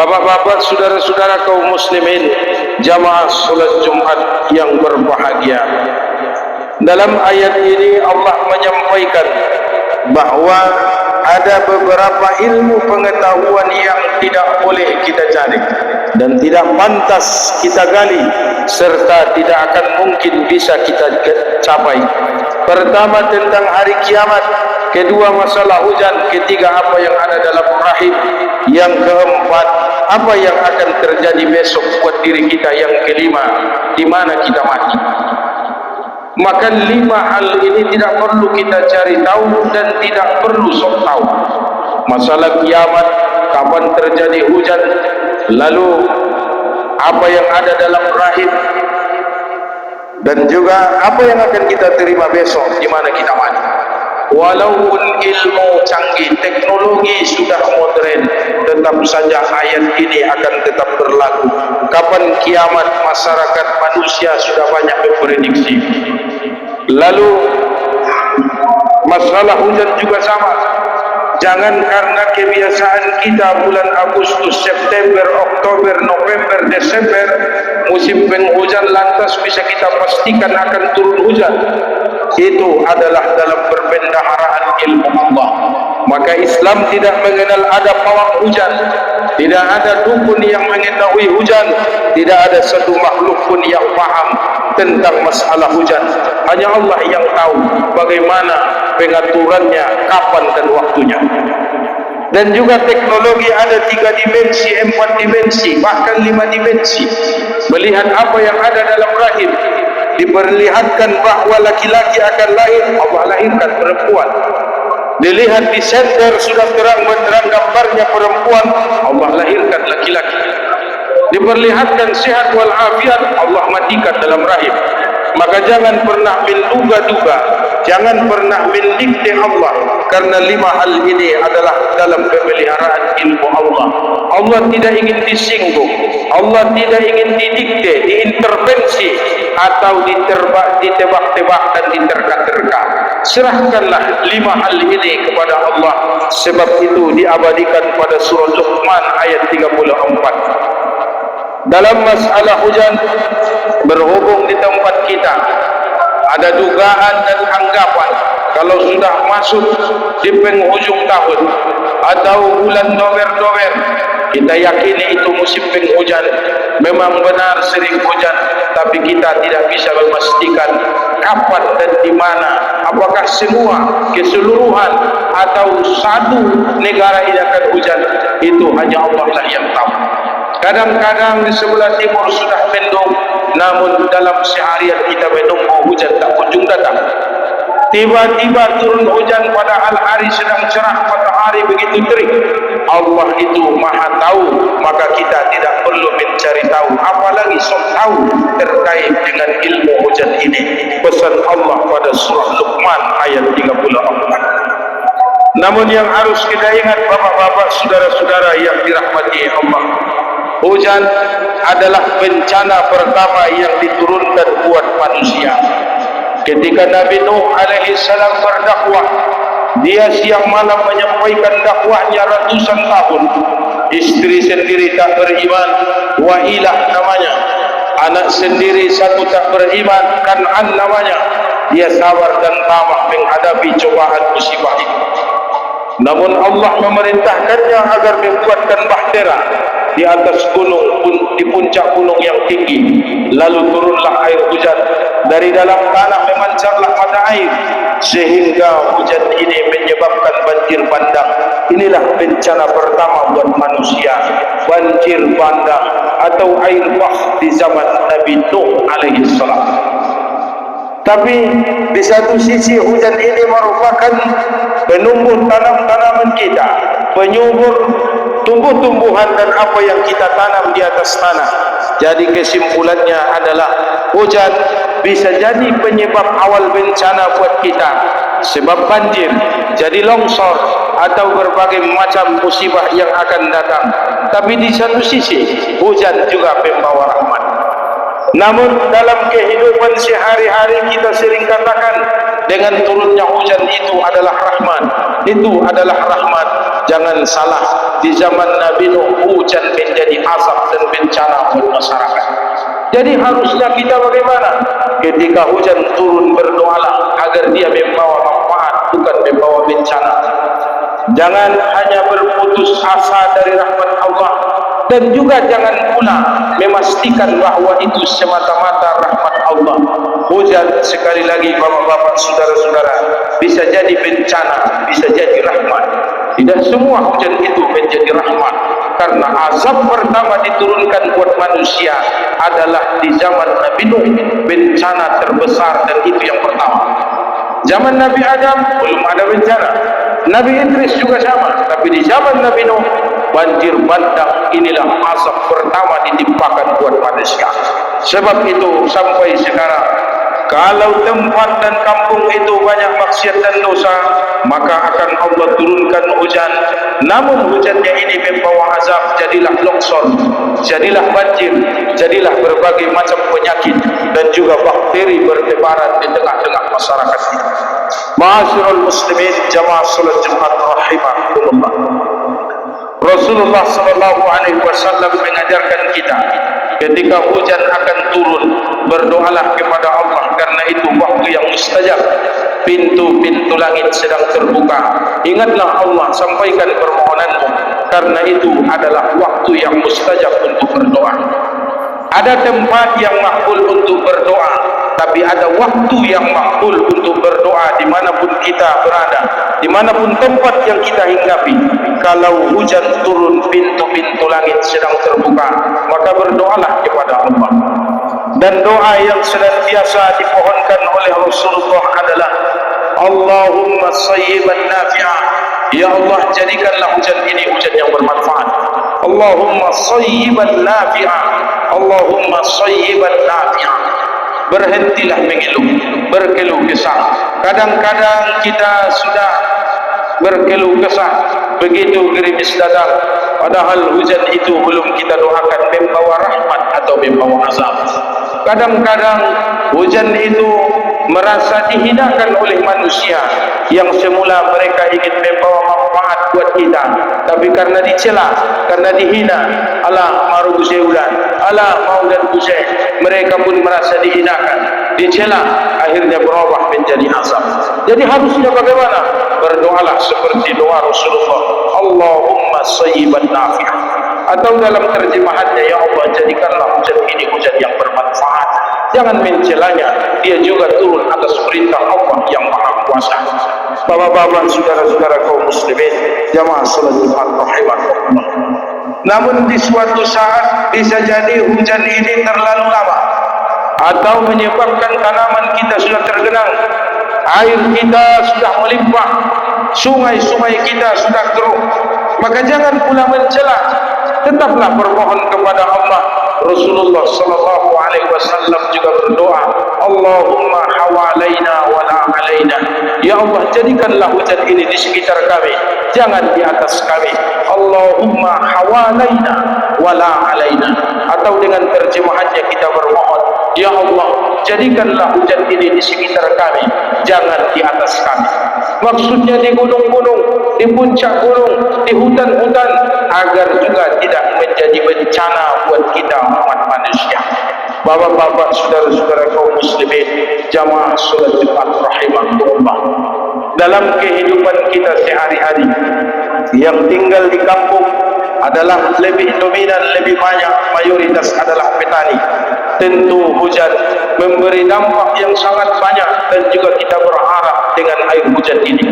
Bapak-bapak, saudara-saudara kaum muslimin, jamaah salat Jumat yang berbahagia. Dalam ayat ini Allah menyampaikan bahwa ada beberapa ilmu pengetahuan yang tidak boleh kita cari dan tidak pantas kita gali, serta tidak akan mungkin bisa kita capai. Pertama, tentang hari kiamat. Kedua, masalah hujan. Ketiga, apa yang ada dalam rahim. Yang keempat, apa yang akan terjadi besok buat diri kita. Yang kelima, di mana kita mati. Maka 5 hal ini tidak perlu kita cari tahu dan tidak perlu sok tahu. Masalah kiamat, kapan terjadi hujan, lalu apa yang ada dalam rahim, dan juga apa yang akan kita terima besok, di mana kita mati. Walaupun ilmu canggih, teknologi sudah modern, tetap saja ayat ini akan tetap berlaku. Kapan kiamat, masyarakat manusia sudah banyak memprediksi. Lalu masalah hujan juga sama. Jangan karena kebiasaan kita bulan Agustus, September, Oktober, November, Desember musim penghujan lantas bisa kita pastikan akan turun hujan. Itu adalah dalam perbendaharaan ilmu Allah. Maka Islam tidak mengenal ada pawang hujan, tidak ada dukun yang mengetahui hujan, tidak ada satu makhluk pun yang paham tentang masalah hujan. Hanya Allah yang tahu bagaimana pengaturannya, kapan dan waktunya. Dan juga teknologi ada 3 dimensi, 4 dimensi, bahkan 5 dimensi. Melihat apa yang ada dalam rahim. Diperlihatkan bahwa laki-laki akan lahir, Allah lahirkan perempuan. Dilihat di senter sudah terang benderang gambarnya perempuan, Allah lahirkan laki-laki. Diperlihatkan sehat walafiat, Allah matikan dalam rahim. Maka jangan pernah menduga-duga, jangan pernah mendikte Allah, karena 5 hal ini adalah dalam pemeliharaan ilmu Allah. Allah tidak ingin disinggung, Allah tidak ingin didikte, diintervensi atau ditebak-tebak dan diterka-terka. Serahkanlah 5 hal ini kepada Allah. Sebab itu diabadikan pada surah Luqman ayat 34. Dalam masalah hujan, berhubung di tempat kita ada dugaan dan anggapan kalau sudah masuk di penghujung tahun atau bulan dober-dober, kita yakini itu musim penghujan. Memang benar sering hujan, tapi kita tidak bisa memastikan kapan dan di mana, apakah semua, keseluruhan atau satu negara ini akan hujan. Itu hanya Allah lah yang tahu. Kadang-kadang di sebelah timur sudah mendung, namun dalam seharian kita menunggu hujan tak kunjung datang. Tiba-tiba turun hujan padahal hari sedang cerah, matahari begitu terik. Allah itu maha tahu, maka kita tidak perlu mencari tahu, apalagi sok tahu terkait dengan ilmu hujan ini. Pesan Allah pada surah Luqman ayat 34. Namun yang harus kita ingat, bapak-bapak, saudara-saudara yang dirahmati Allah, hujan adalah bencana pertama yang diturunkan buat manusia. Ketika Nabi Nuh alaihi salam berdakwah, dia siang malam menyampaikan dakwahnya ratusan tahun. Istri sendiri tak beriman, Wailah namanya. Anak sendiri satu tak beriman, Kan'an namanya. Dia sabar dan tabah menghadapi cobaan musibah itu. Namun Allah memerintahkannya agar membuatkan bahtera di atas gunung, di puncak gunung yang tinggi. Lalu turunlah air hujan, dari dalam tanah memancarlah mata air, sehingga hujan ini menyebabkan banjir bandang. Inilah bencana pertama buat manusia, banjir bandang atau air bah di zaman Nabi Nuh alaihi salam. Tapi di satu sisi hujan ini merupakan penumbuh tanam-tanaman kita, penyubur tumbuh-tumbuhan dan apa yang kita tanam di atas tanah. Jadi kesimpulannya adalah hujan bisa jadi penyebab awal bencana buat kita, sebab banjir, jadi longsor atau berbagai macam musibah yang akan datang. Tapi di satu sisi hujan juga pembawa rahmat. Namun dalam kehidupan sehari-hari kita sering katakan dengan turunnya hujan itu adalah rahmat, itu adalah rahmat. jangan salah, di zaman Nabi Nuh hujan menjadi azab dan bencana buat masyarakat. Jadi harusnya kita bagaimana? Ketika hujan turun, berdoalah agar dia membawa manfaat, bukan membawa bencana. Jangan hanya berputus asa dari rahmat Allah, dan juga jangan pula memastikan bahwa itu semata-mata rahmat Allah. Hujan, sekali lagi bapak-bapak, saudara-saudara, bisa jadi bencana, bisa jadi rahmat. Tidak semua hujan itu menjadi rahmat, karena azab pertama diturunkan buat manusia adalah di zaman Nabi Nuh, bencana terbesar, dan itu yang pertama. Zaman Nabi Adam belum ada bencana, Nabi Idris juga sama, tapi di zaman Nabi Nuh banjir bandang, inilah azab pertama ditimpakan buat manusia. Sebab itu sampai sekarang, kalau tempat dan kampung itu banyak maksiat dan dosa, maka akan Allah turunkan hujan. Namun hujannya ini membawa azab, jadilah longsor, jadilah banjir, jadilah berbagai macam penyakit, dan juga bakteri bertebaran di tengah-tengah masyarakat kita. Ma'asyiral muslimin, jamaah salat Jumat rahimakumullah. Rasulullah sallallahu alaihi wasallam mengajarkan kita, ketika hujan akan turun, berdoalah kepada Allah, karena itu waktu yang mustajab. Pintu-pintu langit sedang terbuka. Ingatlah Allah, sampaikan permohonanmu, karena itu adalah waktu yang mustajab untuk berdoa. Ada tempat yang makbul untuk berdoa, tapi ada waktu yang makbul untuk berdoa dimanapun kita berada, dimanapun tempat yang kita hinggapi. Kalau hujan turun, pintu-pintu langit sedang terbuka, maka berdoalah kepada Allah. Dan doa yang senantiasa dipohonkan oleh Rasulullah adalah Allahumma sayyiban nafi'ah. Ya Allah, jadikanlah hujan ini hujan yang bermanfaat. Allahumma sayyiban nafi'ah. Allahumma sayyiban nafi'ah. Berhentilah mengeluh, berkeluh kesah. Kadang-kadang kita sudah berkeluh kesah, begitu gerimis datang, padahal hujan itu belum kita doakan membawa rahmat atau membawa azab. Kadang-kadang hujan itu merasa dihinakan oleh manusia, yang semula mereka ingin membawa manfaat buat kita, tapi karena dicela, karena dihina, alah maru busai ulan, alah mau dan busai, mereka pun merasa dihinakan, dicela, akhirnya berubah menjadi azab. Jadi harusnya bagaimana? Berdoalah seperti doa Rasulullah, Allahumma sayyiban nafi'ah. Atau dalam terjemahannya, ya Allah, jadikanlah hujan ini hujan yang bermanfaat. Jangan mencelanya, dia juga turun atas perintah Allah yang Maha Kuasa. Bapak-bapak, saudara-saudara kaum muslimin, jamaah salat Jumat rahimakumullah. Namun di suatu saat bisa jadi hujan ini terlalu lama, atau menyebabkan tanaman kita sudah tergenang, air kita sudah melimpah, sungai-sungai kita sudah keruh. Maka jangan pula mencela, tetaplah bermohon kepada Allah. Rasulullah sallallahu alaihi wasallam juga berdoa, Allahumma hawalaina wa la alaina. Ya Allah, jadikanlah hujan ini di sekitar kami, jangan di atas kami. Allahumma hawalaina wa la alaina. Atau dengan terjemahannya kita bermohon, ya Allah, jadikanlah hujan ini di sekitar kami, jangan di atas kami. Maksudnya di gunung-gunung, di puncak gunung, di hutan-hutan, agar juga tidak menjadi bencana buat kita umat manusia. Bapak-bapak, saudara-saudara kaum muslimin, jamaah salat Jumat rahimakumullah. Dalam kehidupan kita sehari-hari, yang tinggal di kampung adalah lebih dominan, lebih banyak, mayoritas adalah petani. Tentu hujan memberi dampak yang sangat banyak, dan juga kita berharap dengan air hujan ini.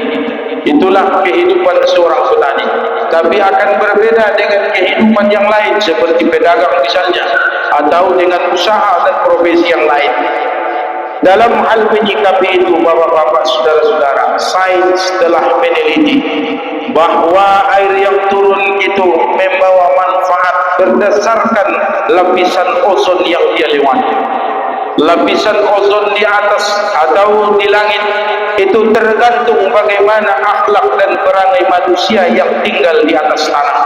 Itulah kehidupan seorang petani. Tapi akan berbeda dengan kehidupan yang lain, seperti pedagang misalnya, atau dengan usaha dan profesi yang lain. Dalam hal menyikapi itu, bapak-bapak, saudara-saudara, sains telah meneliti bahwa air yang turun itu membawa manfaat berdasarkan lapisan ozon yang dia lewati. Lapisan ozon di atas atau di langit itu tergantung bagaimana akhlak dan perangai manusia yang tinggal di atas tanah.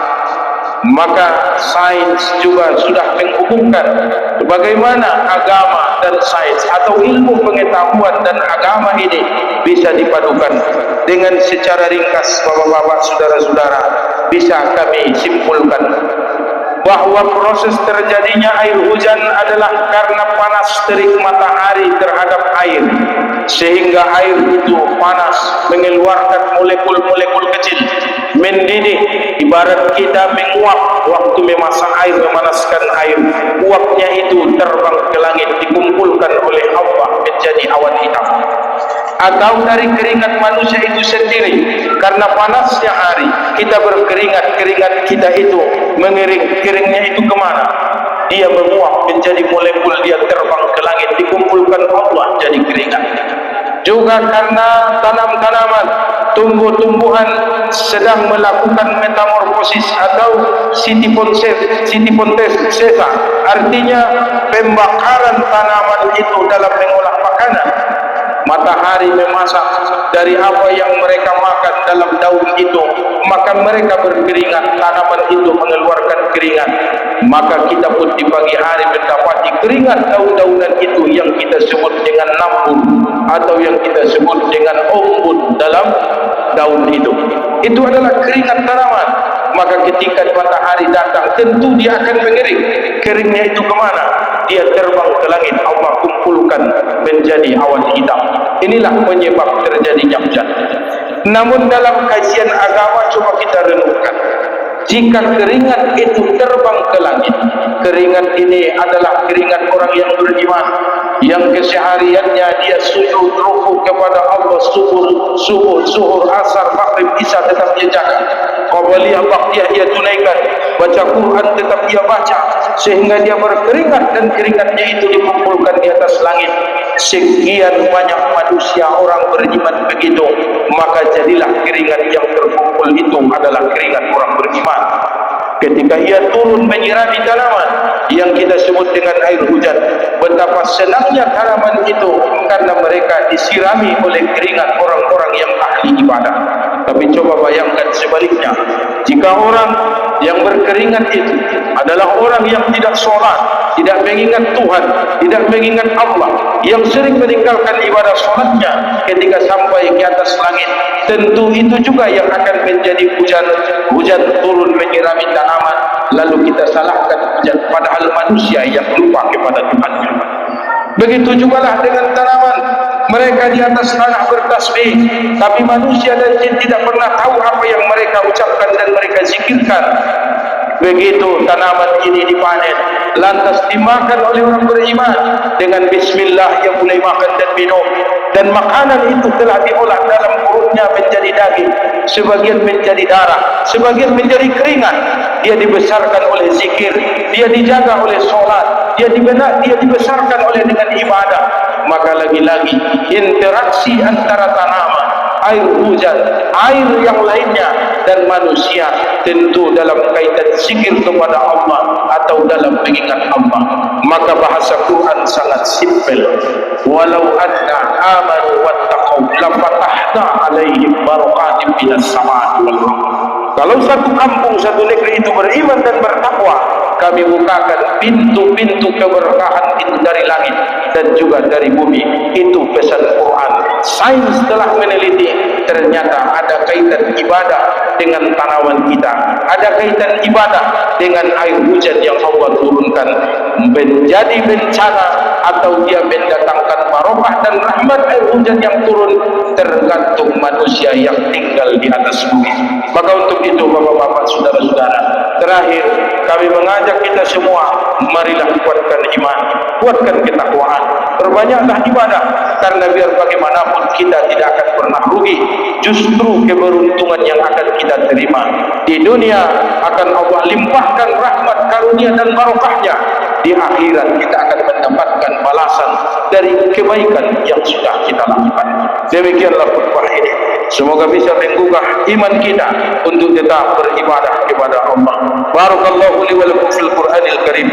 Maka sains juga sudah menghubungkan bagaimana agama dan sains atau ilmu pengetahuan dan agama ini bisa dipadukan. Dengan secara ringkas, bapak-bapak, saudara-saudara, bisa kami simpulkan bahwa proses terjadinya air hujan adalah karena panas terik matahari terhadap air, sehingga air itu panas mengeluarkan molekul-molekul kecil, mendidih. Ibarat kita menguap waktu memasak air, memanaskan air, uapnya itu terbang ke langit, dikumpulkan oleh Allah menjadi awan hitam. Atau dari keringat manusia itu sendiri, karena panasnya hari kita berkeringat, keringat kita itu mengering. Keringnya itu kemana? Dia menguap menjadi molekul, dia terbang ke langit, dikumpulkan Allah jadi keringat. Juga karena tanam-tanaman, tumbuh-tumbuhan sedang melakukan metamorfosis atau sintosesa, artinya pembakaran tanaman itu dalam mengolah makanan. Matahari memasak dari apa yang mereka makan dalam daun itu, maka mereka berkeringat, tanaman itu mengeluarkan keringat. Maka kita pun di pagi hari mendapati keringat daun-daunan itu yang kita sebut dengan nambur atau yang kita sebut dengan ombud dalam daun itu. Itu adalah keringat tanaman. Maka ketika matahari datang, tentu dia akan mengering. Keringnya itu kemana? Dia terbang ke langit, Allah kumpulkan menjadi awan hitam. Inilah penyebab terjadinya hujan. Namun dalam kajian agama coba kita renungkan, jika keringat itu terbang ke langit, keringat ini adalah keringat orang yang beriman, yang kesehariannya dia sujud rukuk kepada Allah, subuh, zuhur, asar, maghrib, isya tetap dia jaga, qabliyah, baqtiyah dia tunaikan, baca Quran tetap dia baca, sehingga dia berkeringat dan keringatnya itu dikumpulkan di atas langit. Sekian banyak manusia orang beriman begitu, maka jadilah keringat yang terkumpul itu adalah keringat orang beriman. Ketika ia turun menyirami tanaman yang kita sebut dengan air hujan, betapa senangnya tanaman itu karena mereka disirami oleh keringat orang-orang yang ahli ibadah. Tapi coba bayangkan sebaliknya, jika orang yang berkeringat itu adalah orang yang tidak sholat, tidak mengingat Tuhan, tidak mengingat Allah, yang sering meninggalkan ibadah sholatnya, ketika sampai ke atas langit, tentu itu juga yang akan menjadi hujan. Hujan turun menyirami tanaman, lalu kita salahkan hujan, padahal manusia yang lupa kepada Tuhannya. Begitu jugalah dengan tanaman, mereka di atas tanah bertasbih, tapi manusia dan jin tidak pernah tahu apa yang mereka ucapkan dan mereka zikirkan. Begitu tanaman ini dipanen, lantas dimakan oleh orang beriman dengan bismillah, yang mulai makan dan minum, dan makanan itu telah diolah dalam perutnya menjadi daging, sebagian menjadi darah, sebagian menjadi keringat. Dia dibesarkan oleh zikir, dia dijaga oleh sholat, dia dibesarkan oleh dengan ibadah. Maka lagi-lagi interaksi antara tanaman, air hujan, air yang lainnya, dan manusia tentu dalam kaitan zikir kepada Allah atau dalam mengingat Allah. Maka bahasa Quran sangat simpel. Walau anna amanu wattaqau lafatahna alaihim barakatim minas samaa'i wal ardh. Kalau satu kampung, satu negeri itu beriman dan bertakwa, kami bukakan pintu-pintu keberkahan itu dari langit dan juga dari bumi. Itu pesan Quran. Sains telah meneliti, ternyata ada kaitan ibadah dengan tanaman kita, ada kaitan ibadah dengan air hujan yang Allah turunkan menjadi bencana atau dia mendatangkan barokah dan rahmat. Air hujan yang turun tergantung manusia yang tinggal di atas bumi. Maka untuk itu bapak-bapak, saudara-saudara, terakhir kami mengajak kita semua, marilah kuatkan iman, kuatkan ketakwaan, perbanyaklah ibadah, karena biar bagaimanapun kita tidak akan pernah rugi. Justru keberuntungan yang akan kita terima di dunia akan Allah limpahkan rahmat, karunia dan barokahnya. Di akhirat kita akan mendapatkan balasan dari kebaikan yang sudah kita lakukan. Demikianlah khutbah ini, semoga bisa menggugah iman kita untuk tetap beribadah kepada Allah. Barakallahu li wa lakum fil Qur'anil Karim.